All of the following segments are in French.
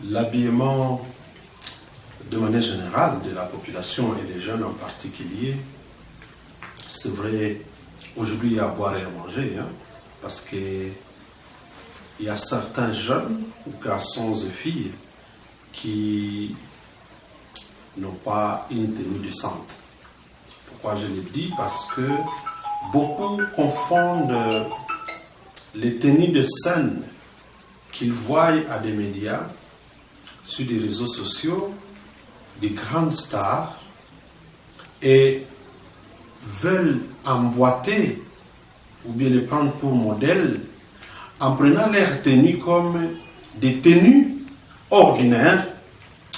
l'habillement de manière générale de la population et des jeunes en particulier, c'est vrai, aujourd'hui il y a à boire et à manger, hein, parce que il y a certains jeunes, garçons et filles, qui n'ont pas une tenue décente. Pourquoi je le dis? Parce que beaucoup confondent les tenues de scène qu'ils voient à des médias, sur des réseaux sociaux, des grandes stars, et veulent emboîter ou bien les prendre pour modèle en prenant leurs tenues comme des tenues ordinaires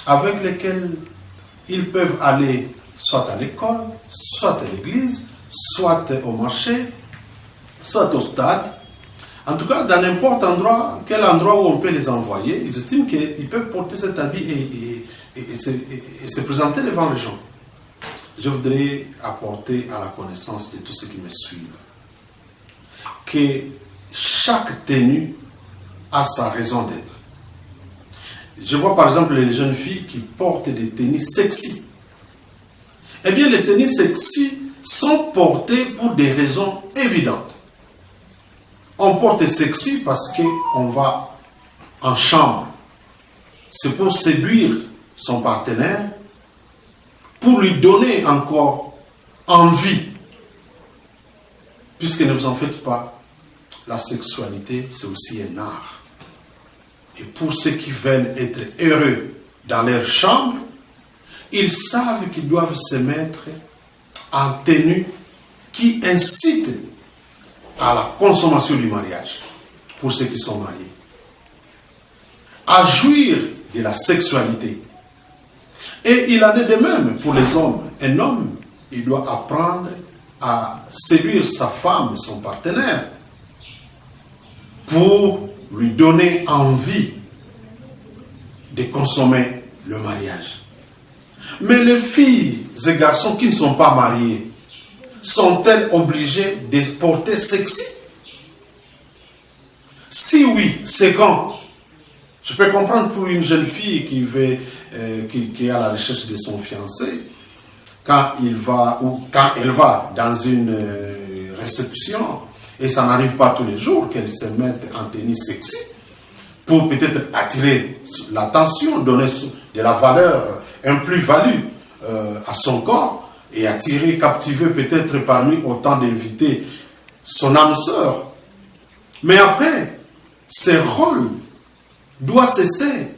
avec lesquelles ils peuvent aller soit à l'école, soit à l'église, soit au marché, soit au stade. En tout cas, dans n'importe endroit, quel endroit où on peut les envoyer, ils estiment qu'ils peuvent porter cet habit et se présenter devant les gens. Je voudrais apporter à la connaissance de tous ceux qui me suivent que chaque tenue a sa raison d'être. Je vois par exemple les jeunes filles qui portent des tenues sexy. Eh bien, les tenues sexy sont portées pour des raisons évidentes. On porte sexy parce qu'on va en chambre. C'est pour séduire son partenaire, pour lui donner encore envie. Puisque ne vous en faites pas, la sexualité, c'est aussi un art. Et pour ceux qui veulent être heureux dans leur chambre, ils savent qu'ils doivent se mettre en tenue qui incite à la consommation du mariage, pour ceux qui sont mariés. À jouir de la sexualité. Et il en est de même pour les hommes. Un homme, il doit apprendre à séduire sa femme, son partenaire, pour lui donner envie de consommer le mariage. Mais les filles et garçons qui ne sont pas mariés, sont-elles obligées de porter sexy? Si oui, c'est quand? Je peux comprendre pour une jeune fille qui est à la recherche de son fiancé, quand il va ou quand elle va dans une réception, et ça n'arrive pas tous les jours qu'elle se mette en tenue sexy, pour peut-être attirer l'attention, donner de la valeur, un plus-value à son corps, et attirer, captiver peut-être parmi autant d'invités son âme sœur. Mais après, ce rôle doit cesser.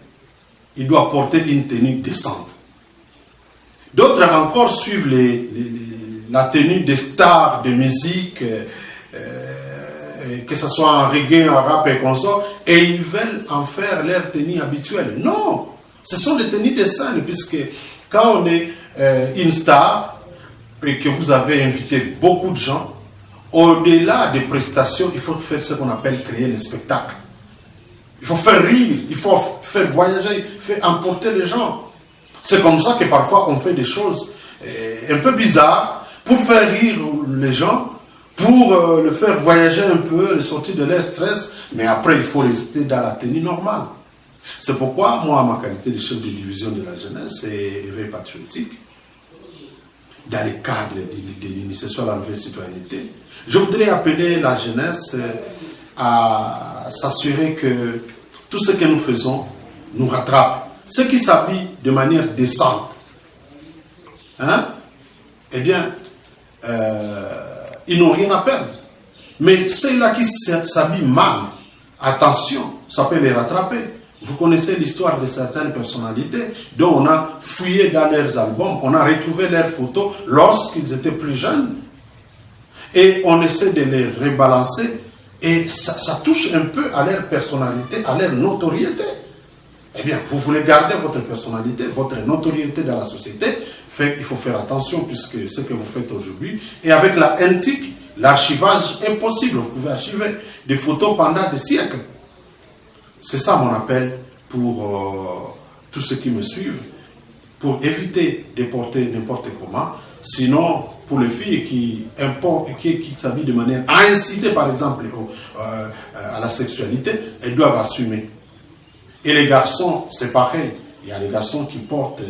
Il doit porter une tenue décente. D'autres encore suivent la tenue des stars de musique, que ce soit en reggae, en rap et consort, et ils veulent en faire leur tenue habituelle. Non, ce sont des tenues de scène, puisque quand on est une star, et que vous avez invité beaucoup de gens, au-delà des prestations, il faut faire ce qu'on appelle créer le spectacle. Il faut faire rire, il faut faire voyager, faire emporter les gens. C'est comme ça que parfois on fait des choses un peu bizarres pour faire rire les gens, pour le faire voyager un peu, les sortir de leur stress, mais après il faut rester dans la tenue normale. C'est pourquoi moi, ma qualité de chef de division de la jeunesse et éveil patriotique, dans le cadre de l'initiation à la nouvelle citoyenneté, je voudrais appeler la jeunesse à s'assurer que tout ce que nous faisons nous rattrape. Ceux qui s'habillent de manière décente, eh bien, ils n'ont rien à perdre. Mais ceux-là qui s'habillent mal, attention, ça peut les rattraper. Vous connaissez l'histoire de certaines personnalités dont on a fouillé dans leurs albums, on a retrouvé leurs photos lorsqu'ils étaient plus jeunes. Et on essaie de les rebalancer et ça touche un peu à leur personnalité, à leur notoriété. Eh bien, vous voulez garder votre personnalité, votre notoriété dans la société, il faut faire attention puisque ce que vous faites aujourd'hui, et avec la NTIC, l'archivage est possible. Vous pouvez archiver des photos pendant des siècles. C'est ça mon appel pour tous ceux qui me suivent, pour éviter de porter n'importe comment. Sinon, pour les filles qui s'habillent de manière à inciter, par exemple, à la sexualité, elles doivent assumer. Et les garçons, c'est pareil. Il y a des garçons qui portent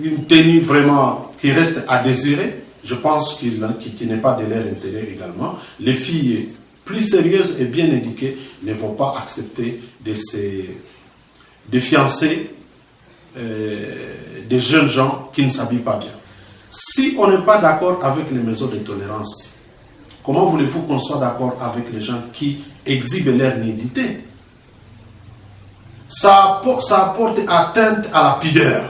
une tenue vraiment qui reste à désirer. Je pense qu'il n'est pas de leur intérêt également. Les filles plus sérieuses et bien éduquées ne vont pas accepter de fiancer des jeunes gens qui ne s'habillent pas bien. Si on n'est pas d'accord avec les maisons de tolérance, comment voulez-vous qu'on soit d'accord avec les gens qui exhibent leur nudité? Ça apporte atteinte à la pudeur.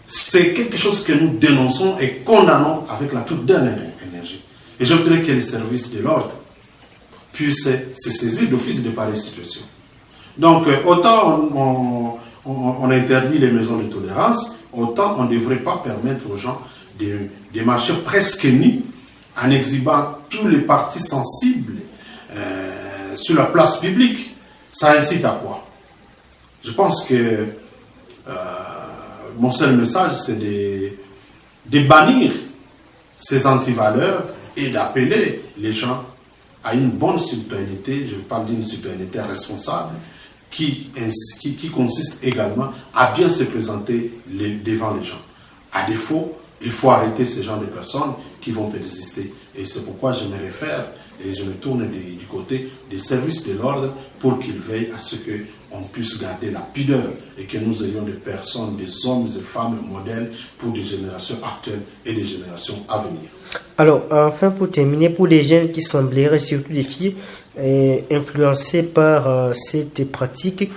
C'est quelque chose que nous dénonçons et condamnons avec la toute dernière énergie. Et je voudrais que les services de l'ordre puissent se saisir d'office de pareilles situations. Donc, autant on interdit les maisons de tolérance, autant on ne devrait pas permettre aux gens de marcher presque nus en exhibant tous les parties sensibles sur la place publique. Ça incite à quoi? Je pense que mon seul message, c'est de bannir ces antivaleurs et d'appeler les gens à une bonne citoyenneté. Je parle d'une citoyenneté responsable qui consiste également à bien se présenter devant les gens. À défaut, il faut arrêter ce genre de personnes qui vont persister. Et c'est pourquoi je me réfère et je me tourne du côté des services de l'ordre pour qu'ils veillent à ce qu'on puisse garder la pudeur et que nous ayons des personnes, des hommes et femmes modèles pour des générations actuelles et des générations à venir. Alors, enfin, pour terminer, pour les jeunes qui sembleraient, surtout les filles, influencées par cette pratique,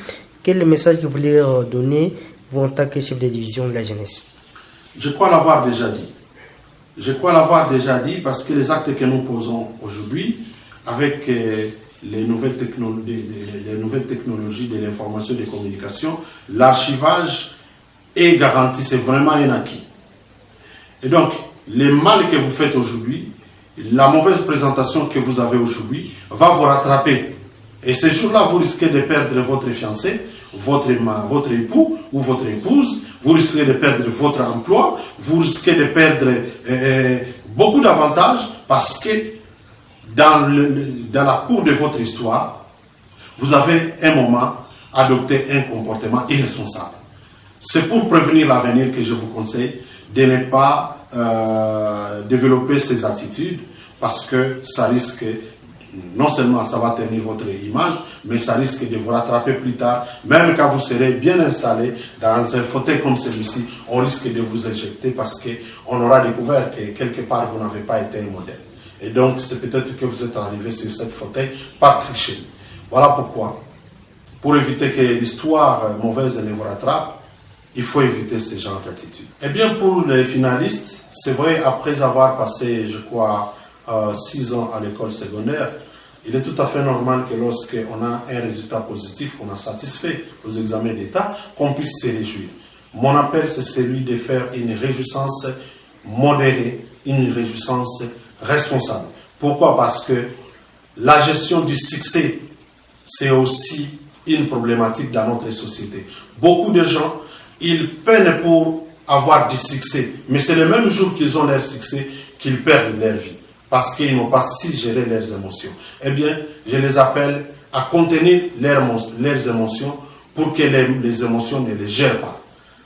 quel est le message que vous voulez leur donner, vous, en tant que chef de division de la jeunesse? Je crois l'avoir déjà dit. Je crois l'avoir déjà dit parce que les actes que nous posons aujourd'hui, avec les nouvelles technologies de l'information et des communications, l'archivage est garanti, c'est vraiment un acquis. Et donc, les mal que vous faites aujourd'hui, la mauvaise présentation que vous avez aujourd'hui, va vous rattraper. Et ce jour-là, vous risquez de perdre votre fiancé, votre époux ou votre épouse, vous risquez de perdre votre emploi, vous risquez de perdre beaucoup d'avantages parce que dans la cour de votre histoire, vous avez un moment adopté un comportement irresponsable. C'est pour prévenir l'avenir que je vous conseille de ne pas développer ces attitudes parce que ça risque, non seulement ça va tenir votre image, mais ça risque de vous rattraper plus tard. Même quand vous serez bien installé dans un fauteuil comme celui-ci, on risque de vous éjecter parce qu'on aura découvert que quelque part vous n'avez pas été un modèle. Et donc c'est peut-être que vous êtes arrivé sur cette fauteuil par tricher. Voilà pourquoi, pour éviter que l'histoire mauvaise ne vous rattrape, il faut éviter ce genre d'attitude. Eh bien, pour les finalistes, c'est vrai, après avoir passé, je crois, 6 ans à l'école secondaire, il est tout à fait normal que lorsqu'on a un résultat positif, qu'on a satisfait aux examens d'État, qu'on puisse se réjouir. Mon appel, c'est celui de faire une réjouissance modérée, une réjouissance responsable. Pourquoi? Parce que la gestion du succès, c'est aussi une problématique dans notre société. Beaucoup de gens, ils peinent pour avoir du succès, mais c'est le même jour qu'ils ont leur succès qu'ils perdent leur vie, parce qu'ils n'ont pas su gérer leurs émotions. Eh bien, je les appelle à contenir leurs émotions pour que les émotions ne les gèrent pas.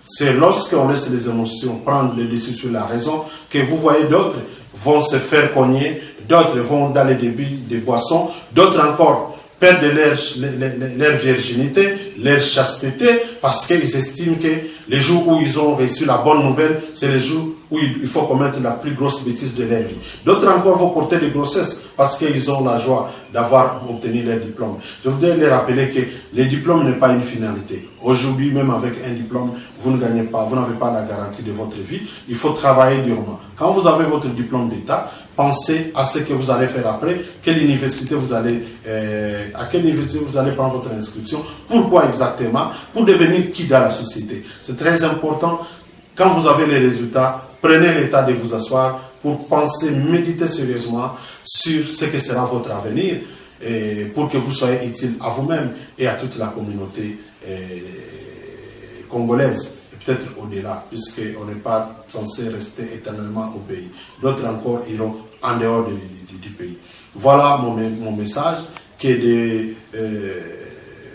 C'est lorsqu'on laisse les émotions prendre le dessus sur la raison que vous voyez d'autres vont se faire cogner, d'autres vont dans les débits des boissons, d'autres encore perdent leur virginité, leur chasteté, parce qu'ils estiment que les jours où ils ont reçu la bonne nouvelle, c'est les jours où il faut commettre la plus grosse bêtise de leur vie. D'autres encore vont porter des grossesses parce qu'ils ont la joie d'avoir obtenu leur diplôme. Je voudrais les rappeler que le diplôme n'est pas une finalité. Aujourd'hui, même avec un diplôme, vous ne gagnez pas, vous n'avez pas la garantie de votre vie. Il faut travailler durement. Quand vous avez votre diplôme d'État, pensez à ce que vous allez faire après, à quelle université vous allez prendre votre inscription, pourquoi exactement, pour devenir qui dans la société. C'est très important. Quand vous avez les résultats, prenez le temps de vous asseoir pour penser, méditer sérieusement sur ce que sera votre avenir et pour que vous soyez utile à vous-même et à toute la communauté congolaise. Peut-être au-delà, puisqu'on n'est pas censé rester éternellement au pays. D'autres encore iront en dehors du pays. Voilà mon message que de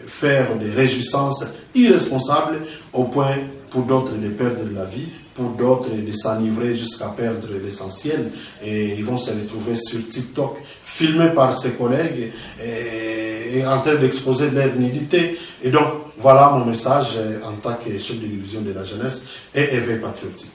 faire des réjouissances irresponsables au point pour d'autres de perdre la vie, pour d'autres de s'enivrer jusqu'à perdre l'essentiel. Et ils vont se retrouver sur TikTok, filmés par ses collègues et en train d'exposer leur nudité. Et donc, voilà mon message en tant que chef de division de la jeunesse et éveil patriotique.